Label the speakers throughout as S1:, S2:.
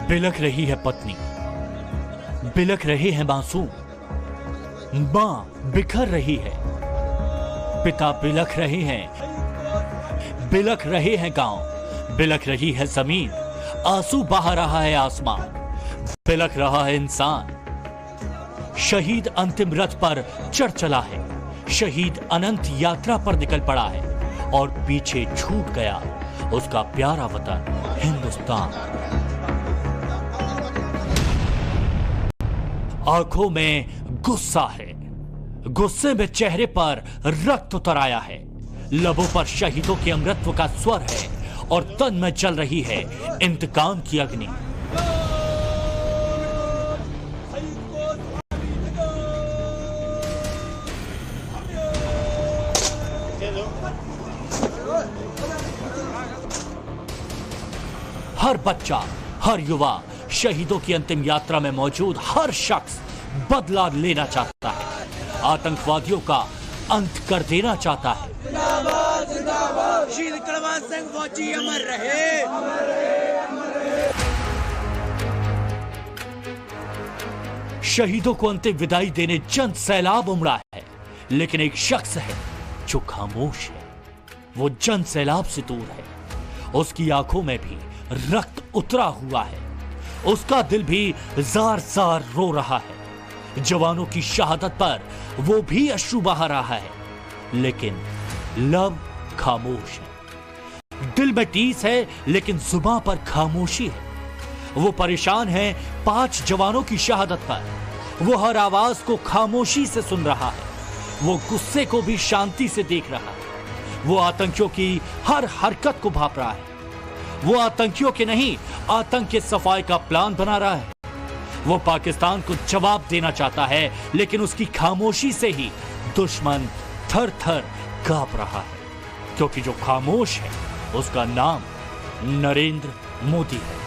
S1: बिलख रही है पत्नी, बिलख रहे हैं मासूम, मां बिखर रही है, पिता बिलख रहे हैं, बिलख रहे हैं गांव, बिलख रही है जमीन, आंसू बहा रहा है आसमान, बिलख रहा है इंसान। शहीद अंतिम रथ पर चढ़ चला है, शहीद अनंत यात्रा पर निकल पड़ा है और पीछे छूट गया उसका प्यारा वतन हिंदुस्तान। आंखों में गुस्सा है, गुस्से में चेहरे पर रक्त उतर आया है, लबों पर शहीदों के अमरत्व का स्वर है और तन में चल रही है इंतकाम की अग्नि। हर बच्चा, हर युवा, शहीदों की अंतिम यात्रा में मौजूद हर शख्स बदला लेना चाहता है, आतंकवादियों का अंत कर देना चाहता है।
S2: शहीद कुलवंत सिंह फौजी अमर रहे।
S1: शहीदों को अंतिम विदाई देने जन सैलाब उमड़ा है, लेकिन एक शख्स है जो खामोश है। वो जन सैलाब से दूर है, उसकी आंखों में भी रक्त उतरा हुआ है, उसका दिल भी जार जार रो रहा है। जवानों की शहादत पर वो भी अश्रु बहा रहा है, लेकिन लब खामोश है। दिल में टीस है, लेकिन जुबान पर खामोशी है। वो परेशान है 5 जवानों की शहादत पर। वो हर आवाज को खामोशी से सुन रहा है, वो गुस्से को भी शांति से देख रहा है, वो आतंकियों की हर हरकत को भांप रहा है। वो आतंकियों के नहीं, आतंक के सफाई का प्लान बना रहा है। वो पाकिस्तान को जवाब देना चाहता है, लेकिन उसकी खामोशी से ही दुश्मन थर थर कांप रहा है, क्योंकि जो खामोश है उसका नाम नरेंद्र मोदी है।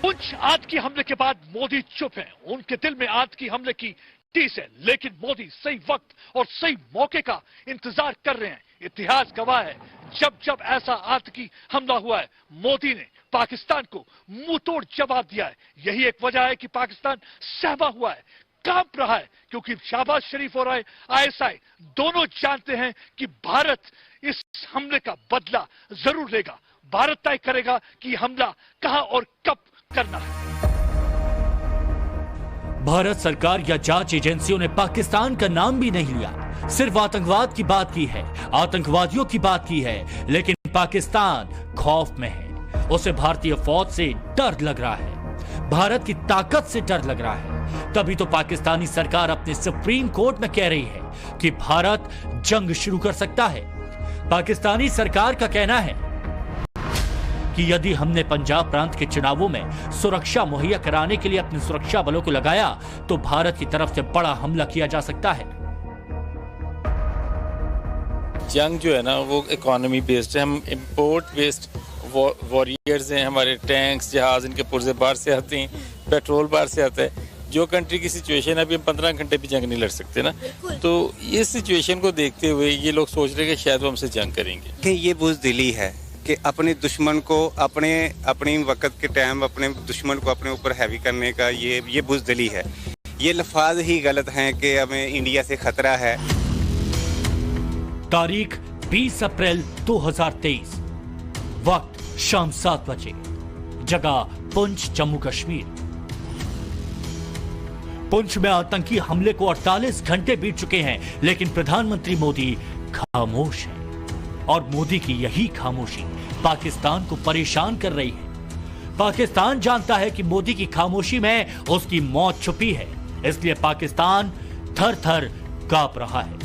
S3: पुंछ आतंकी हमले के बाद मोदी चुप है, उनके दिल में आतंकी हमले की टीस है, लेकिन मोदी सही वक्त और सही मौके का इंतजार कर रहे हैं। इतिहास गवाह है, जब जब ऐसा आतंकी हमला हुआ है, मोदी ने पाकिस्तान को मुंह तोड़ जवाब दिया है। यही एक वजह है कि पाकिस्तान सहमा हुआ है, कांप रहा है, क्योंकि शहबाज शरीफ और आईएसआई दोनों जानते हैं कि भारत इस हमले का बदला जरूर लेगा। भारत तय करेगा कि हमला कहां और कब करना है।
S1: भारत सरकार या जांच एजेंसियों ने पाकिस्तान का नाम भी नहीं लिया, सिर्फ आतंकवाद की बात की है, आतंकवादियों की बात की है, लेकिन पाकिस्तान खौफ में है। उसे भारतीय फौज से डर लग रहा है, भारत की ताकत से डर लग रहा है। तभी तो पाकिस्तानी सरकार अपने सुप्रीम कोर्ट में कह रही है कि भारत जंग शुरू कर सकता है। पाकिस्तानी सरकार का कहना है कि यदि हमने पंजाब प्रांत के चुनावों में सुरक्षा मुहैया कराने के लिए अपने सुरक्षा बलों को लगाया, तो भारत की तरफ से बड़ा हमला किया जा सकता है।
S4: जंग जो है ना वो इकोनॉमी बेस्ड है, हम इंपोर्ट बेस्ड वॉरियर्स हैं। हमारे टैंक्स, जहाज, इनके पुर्जे बाहर से आते हैं, पेट्रोल बाहर से आता है। जो कंट्री की सिचुएशन है, अभी हम 15 घंटे भी जंग नहीं लड़ सकते ना, तो इस सिचुएशन को देखते हुए ये लोग सोच रहे हैं कि शायद वो हमसे जंग करेंगे।
S5: ये बुज़दिली है कि अपने दुश्मन को अपने वक्त के टाइम अपने दुश्मन को अपने ऊपर हैवी करने का ये बुज़दिली है। ये लफ्ज़ ही गलत हैं कि हमें इंडिया से खतरा है।
S1: तारीख 20 अप्रैल 2023, वक्त शाम 7 बजे, जगह पुंछ, जम्मू कश्मीर। पुंछ में आतंकी हमले को 48 घंटे बीत चुके हैं, लेकिन प्रधानमंत्री मोदी खामोश हैं। और मोदी की यही खामोशी पाकिस्तान को परेशान कर रही है। पाकिस्तान जानता है कि मोदी की खामोशी में उसकी मौत छुपी है, इसलिए पाकिस्तान थर थर कांप रहा है।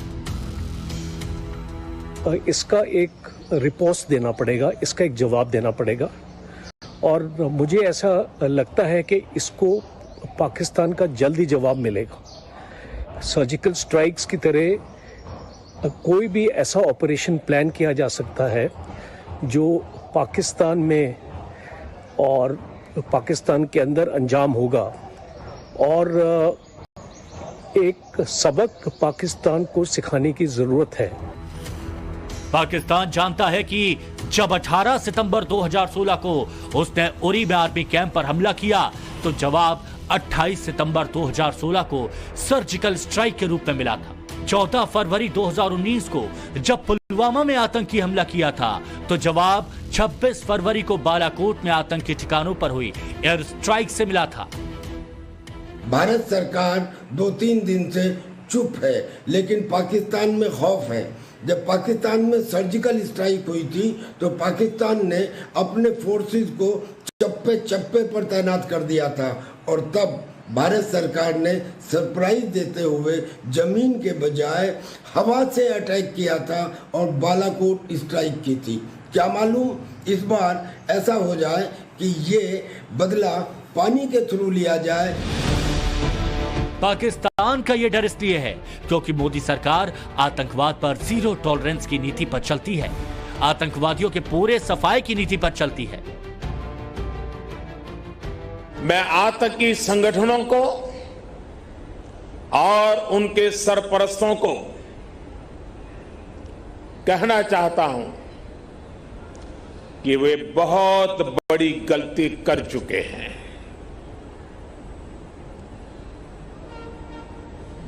S6: इसका एक रिपोर्ट देना पड़ेगा, इसका एक जवाब देना पड़ेगा, और मुझे ऐसा लगता है कि इसको पाकिस्तान का जल्दी जवाब मिलेगा। सर्जिकल स्ट्राइक्स की तरह कोई भी ऐसा ऑपरेशन प्लान किया जा सकता है जो पाकिस्तान में और पाकिस्तान के अंदर अंजाम होगा, और एक सबक पाकिस्तान को सिखाने की ज़रूरत है।
S1: पाकिस्तान जानता है कि जब 18 सितंबर 2016 को उसने उरी में आर्मी कैंप पर हमला किया तो जवाब 28 सितंबर 2016 को सर्जिकल स्ट्राइक के रूप में मिला था। 14 फरवरी 2019 को जब पुलवामा में आतंकी हमला किया था तो जवाब 26 फरवरी को बालाकोट में आतंकी ठिकानों पर हुई एयर स्ट्राइक से मिला था।
S7: भारत सरकार 2-3 दिन से चुप है, लेकिन पाकिस्तान में खौफ है। जब पाकिस्तान में सर्जिकल स्ट्राइक हुई थी तो पाकिस्तान ने अपने फोर्सेस को चप्पे चप्पे पर तैनात कर दिया था और तब भारत सरकार ने सरप्राइज देते हुए जमीन के बजाय हवा से अटैक किया था और बालाकोट स्ट्राइक की थी। क्या मालूम इस बार ऐसा हो जाए कि ये बदला पानी के थ्रू लिया जाए।
S1: पाकिस्तान का यह डर इसलिए है क्योंकि मोदी सरकार आतंकवाद पर जीरो टॉलरेंस की नीति पर चलती है, आतंकवादियों के पूरे सफाई की नीति पर चलती है।
S8: मैं आतंकी संगठनों को और उनके सरपरस्तों को कहना चाहता हूं कि वे बहुत बड़ी गलती कर चुके हैं।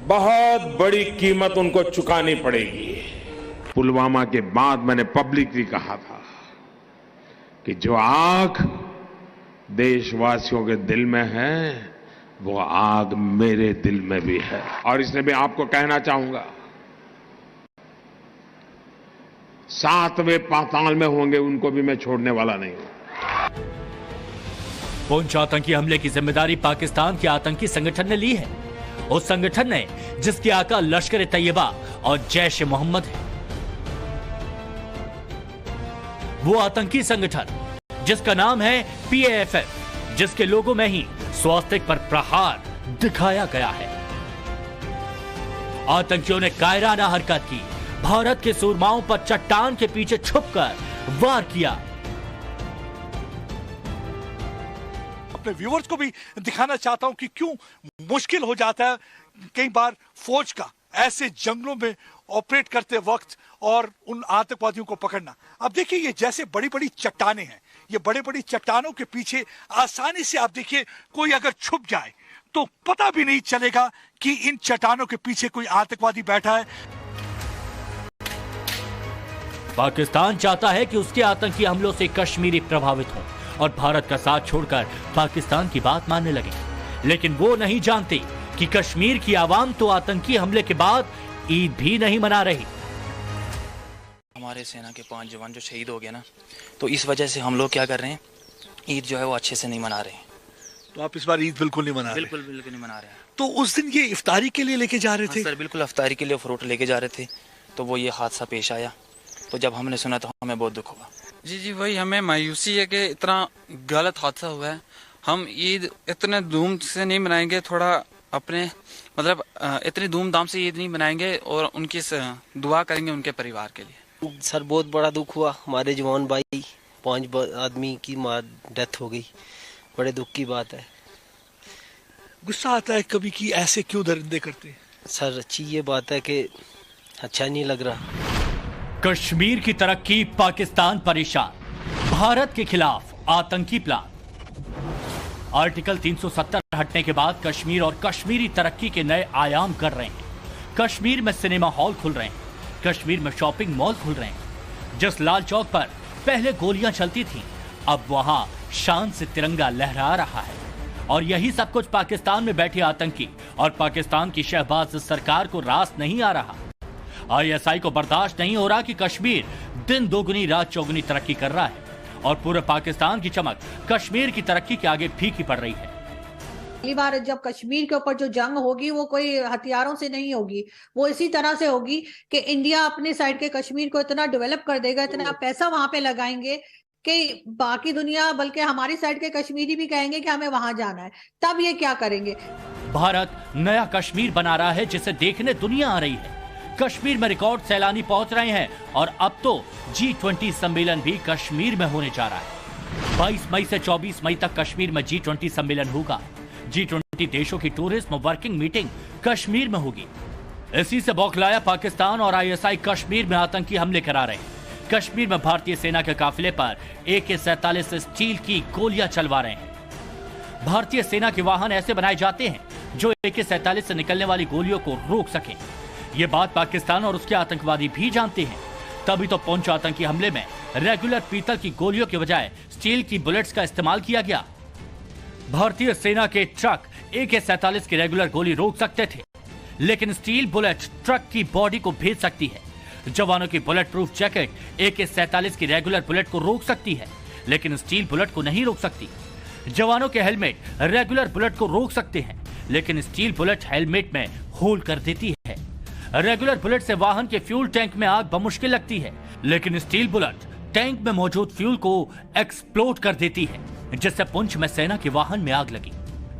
S8: बहुत बड़ी कीमत उनको चुकानी पड़ेगी। पुलवामा के बाद मैंने पब्लिकली कहा था कि जो आग देशवासियों के दिल में है वो आग मेरे दिल में भी है। और इसलिए मैं आपको कहना चाहूंगा, 7वें पाताल में होंगे उनको भी मैं छोड़ने वाला नहीं हूं।
S1: पुंछ आतंकी हमले की जिम्मेदारी पाकिस्तान के आतंकी संगठन ने ली है, उस संगठन ने जिसके आका लश्कर तैयबा और जैश मोहम्मद है। वो आतंकी संगठन जिसका नाम है PAFF, जिसके लोगों में ही स्वास्तिक पर प्रहार दिखाया गया है। आतंकियों ने कायराना हरकत की, भारत के सूरमाओं पर चट्टान के पीछे छुपकर वार किया।
S3: अपने व्यूअर्स को भी दिखाना चाहता हूं कि क्यों मुश्किल हो जाता है कई बार फौज का ऐसे जंगलों में ऑपरेट करते वक्त और उन आतंकवादियों को पकड़ना। अब देखिए ये जैसे बड़ी बड़ी चट्टानें हैं, ये बड़ी बड़ी चट्टानों के पीछे आसानी से आप देखिए कोई अगर छुप जाए तो पता भी नहीं चलेगा कि इन चट्टानों के पीछे कोई आतंकवादी बैठा है।
S1: पाकिस्तान चाहता है कि उसके आतंकी हमलों से कश्मीरी प्रभावित हों और भारत का साथ छोड़कर पाकिस्तान की बात मानने लगे, लेकिन वो नहीं जानते कि कश्मीर की आवाम तो आतंकी हमले के बाद ईद भी नहीं मना रही।
S9: हमारे सेना के 5 जवान जो शहीद हो गए ना, तो इस वजह से हम लोग क्या कर रहे हैं, ईद जो है वो अच्छे से नहीं मना रहे हैं।
S3: तो आप इस बार ईद बिल्कुल नहीं मना रहे?
S9: बिल्कुल नहीं मना रहे हैं।
S3: तो उस दिन ये इफ्तारी के लिए लेके जा रहे थे?
S9: सर बिल्कुल इफ्तारी के लिए फ्रूट लेके जा रहे थे, तो वो ये हादसा पेश आया। तो जब हमने सुना तो हमें बहुत दुख हुआ।
S10: जी वही हमें मायूसी है कि इतना गलत हादसा हुआ है। हम ईद इतने धूम से नहीं मनाएंगे, थोड़ा अपने मतलब इतनी धूमधाम से ईद नहीं मनाएंगे और उनकी दुआ करेंगे उनके परिवार के लिए।
S11: सर बहुत बड़ा दुख हुआ, हमारे जवान भाई 5 आदमी की डेथ हो गई, बड़े दुख की बात है।
S3: गुस्सा आता है कभी कि ऐसे क्यों दरिंदे करते हैं?
S11: सर अच्छी ये बात है कि अच्छा नहीं लग रहा।
S1: कश्मीर की तरक्की पाकिस्तान परेशान, भारत के खिलाफ आतंकी प्लान। आर्टिकल 370 हटने के बाद कश्मीर और कश्मीरी तरक्की के नए आयाम कर रहे हैं। कश्मीर में सिनेमा हॉल खुल रहे हैं, कश्मीर में शॉपिंग मॉल खुल रहे हैं। जिस लाल चौक पर पहले गोलियां चलती थीं, अब वहां शान से तिरंगा लहरा रहा है। और यही सब कुछ पाकिस्तान में बैठे आतंकी और पाकिस्तान की शहबाज सरकार को रास नहीं आ रहा। ISI को बर्दाश्त नहीं हो रहा कि कश्मीर दिन दोगुनी रात चौगुनी तरक्की कर रहा है और पूरे पाकिस्तान की चमक कश्मीर की तरक्की के आगे फीकी पड़ रही है।
S12: अगली बार जब कश्मीर के ऊपर जो जंग होगी वो कोई हथियारों से नहीं होगी, वो इसी तरह से होगी कि इंडिया अपने साइड के कश्मीर को इतना डेवलप कर देगा, इतना पैसा वहां पे लगाएंगे कि बाकी दुनिया बल्कि हमारी साइड के कश्मीरी भी कहेंगे कि हमें वहां जाना है। तब ये क्या करेंगे?
S1: भारत नया कश्मीर बना रहा है जिसे देखने दुनिया आ रही है। कश्मीर में रिकॉर्ड सैलानी पहुंच रहे हैं और अब तो G20 सम्मेलन भी कश्मीर में होने जा रहा है। 22 मई से 24 मई तक कश्मीर में G20 सम्मेलन होगा। G20 देशों की टूरिज्म वर्किंग मीटिंग कश्मीर में होगी। इसी से बौखलाया पाकिस्तान और ISI कश्मीर में आतंकी हमले करा रहे हैं। कश्मीर में भारतीय सेना के काफिले पर AK-47 स्टील की गोलियां चलवा रहे हैं। भारतीय सेना के वाहन ऐसे बनाए जाते हैं जो AK-47 से निकलने वाली गोलियों को रोक सके। ये बात पाकिस्तान और उसके आतंकवादी भी जानते हैं, तभी तो पुंछ आतंकी हमले में रेगुलर पीतल की गोलियों के बजाय स्टील की बुलेट्स का इस्तेमाल किया गया। भारतीय सेना के ट्रक AK-47 की रेगुलर गोली रोक सकते थे, लेकिन स्टील बुलेट ट्रक की बॉडी को भेद सकती है। जवानों की बुलेट प्रूफ जैकेट AK-47 की रेगुलर बुलेट को रोक सकती है, लेकिन स्टील बुलेट को नहीं रोक सकती। जवानों के हेलमेट रेगुलर बुलेट को रोक सकते हैं, लेकिन स्टील बुलेट हेलमेट में होल कर देती है। रेगुलर बुलेट से वाहन के फ्यूल टैंक में आग बमुश्किल लगती है, लेकिन स्टील बुलेट टैंक में मौजूद फ्यूल को एक्सप्लोड कर देती है, जिससे पुंछ में सेना के वाहन में आग लगी।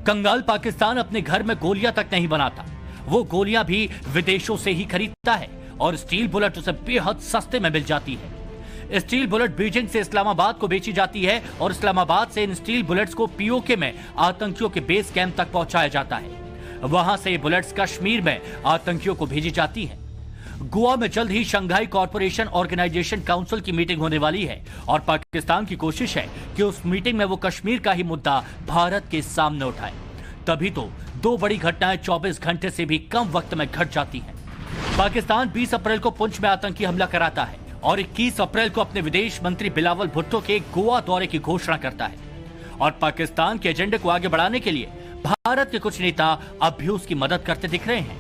S1: कंगाल पाकिस्तान अपने घर में गोलियां तक नहीं बनाता, वो गोलियां भी विदेशों से ही खरीदता है और स्टील बुलेट उसे बेहद सस्ते में मिल जाती है। स्टील बुलेट बीजिंग से इस्लामाबाद को बेची जाती है और इस्लामाबाद से इन स्टील बुलेट्स को POK में आतंकियों के बेस कैंप तक पहुंचाया जाता है। वहां से ये बुलेट्स कश्मीर में आतंकियों को भेजी जाती है। गोवा में जल्द ही शंघाई कॉरपोरेशन ऑर्गेनाइजेशन काउंसिल की मीटिंग होने वाली है और पाकिस्तान की कोशिश है कि उस मीटिंग में वो कश्मीर का ही मुद्दा भारत के सामने उठाए। तभी तो दो बड़ी घटनाएं 24 घंटे से भी कम वक्त में घट जाती हैं। पाकिस्तान 20 अप्रैल को पुंछ में आतंकी हमला कराता है और 21 अप्रैल को अपने विदेश मंत्री बिलावल भुट्टो के गोवा दौरे की घोषणा करता है और पाकिस्तान के एजेंडे को आगे बढ़ाने के लिए भारत के कुछ नेता अब भी उसकी मदद करते दिख रहे हैं।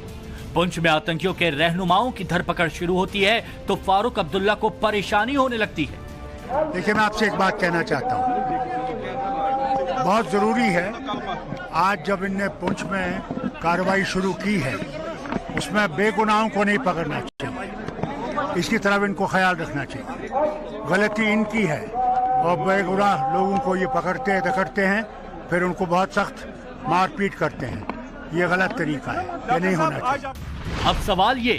S1: पुंछ में आतंकियों के रहनुमाओं की धरपकड़ शुरू होती है तो फारूक अब्दुल्ला को परेशानी होने लगती है।
S13: देखिए, मैं आपसे एक बात कहना चाहता हूँ, बहुत जरूरी है आज जब इनने पुंछ में कार्रवाई शुरू की है उसमें बेगुनाहों को नहीं पकड़ना चाहिए, इसकी तरफ इनको ख्याल रखना चाहिए। गलती इनकी है और बेगुनाह लोगों को ये पकड़ते हैं, फिर उनको बहुत सख्त मारपीट करते हैं। ये गलत तरीका है, ये नहीं होना चाहिए।
S1: अब सवाल ये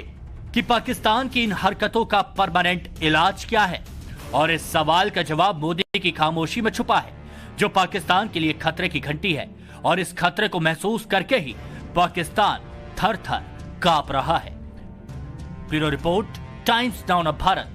S1: कि पाकिस्तान की इन हरकतों का परमानेंट इलाज क्या है, और इस सवाल का जवाब मोदी की खामोशी में छुपा है, जो पाकिस्तान के लिए खतरे की घंटी है। और इस खतरे को महसूस करके ही पाकिस्तान थर थर कांप रहा है। Bureau report, times now Bharat.